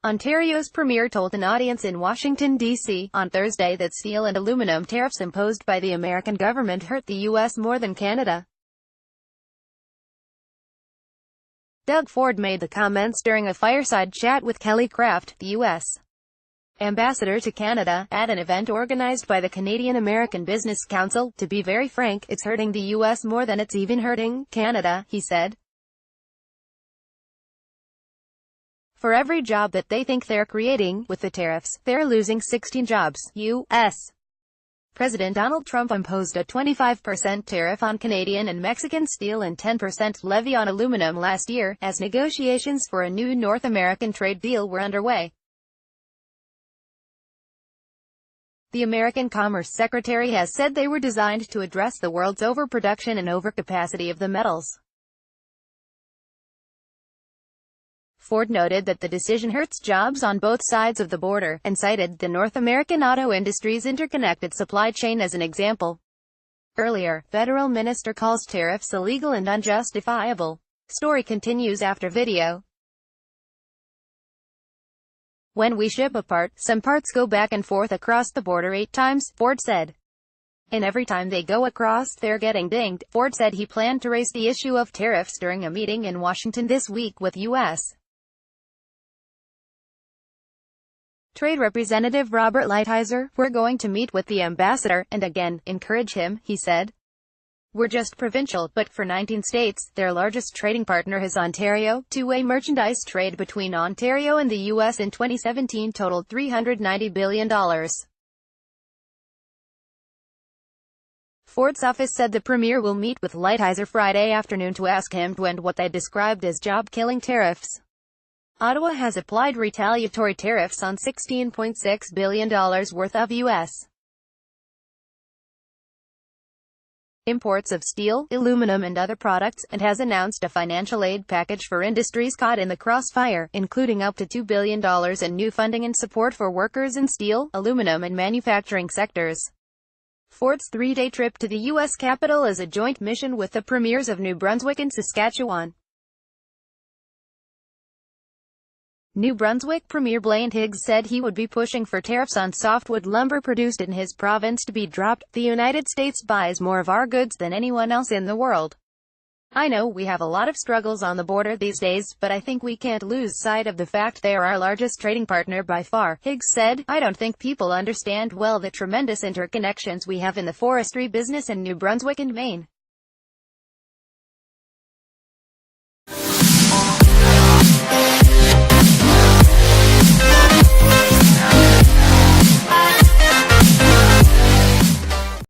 Ontario's premier told an audience in Washington, D.C., on Thursday that steel and aluminum tariffs imposed by the American government hurt the U.S. more than Canada. Doug Ford made the comments during a fireside chat with Kelly Craft, the U.S. ambassador to Canada, at an event organized by the Canadian American Business Council. "To be very frank, it's hurting the U.S. more than it's even hurting Canada," he said. "For every job that they think they're creating with the tariffs, they're losing 16 jobs." U.S. President Donald Trump imposed a 25% tariff on Canadian and Mexican steel and 10% levy on aluminum last year, as negotiations for a new North American trade deal were underway. The American Commerce Secretary has said they were designed to address the world's overproduction and overcapacity of the metals. Ford noted that the decision hurts jobs on both sides of the border, and cited the North American auto industry's interconnected supply chain as an example. Earlier, federal minister calls tariffs illegal and unjustifiable. Story continues after video. "When we ship a part, some parts go back and forth across the border 8 times, Ford said. And every time they go across, they're getting dinged." Ford said he planned to raise the issue of tariffs during a meeting in Washington this week with U.S. Trade Representative Robert Lighthizer. "We're going to meet with the ambassador, and again, encourage him," he said. "We're just provincial, but for 19 states, their largest trading partner is Ontario. Two-way merchandise trade between Ontario and the U.S. in 2017 totaled $390 billion. Ford's office said the premier will meet with Lighthizer Friday afternoon to ask him to end what they described as job-killing tariffs. Ottawa has applied retaliatory tariffs on $16.6 billion worth of U.S. imports of steel, aluminum and other products, and has announced a financial aid package for industries caught in the crossfire, including up to $2 billion in new funding and support for workers in steel, aluminum and manufacturing sectors. Ford's 3-day trip to the U.S. Capitol is a joint mission with the premiers of New Brunswick and Saskatchewan. New Brunswick Premier Blaine Higgs said he would be pushing for tariffs on softwood lumber produced in his province to be dropped. "The United States buys more of our goods than anyone else in the world. I know we have a lot of struggles on the border these days, but I think we can't lose sight of the fact they are our largest trading partner by far," Higgs said. "I don't think people understand well the tremendous interconnections we have in the forestry business in New Brunswick and Maine.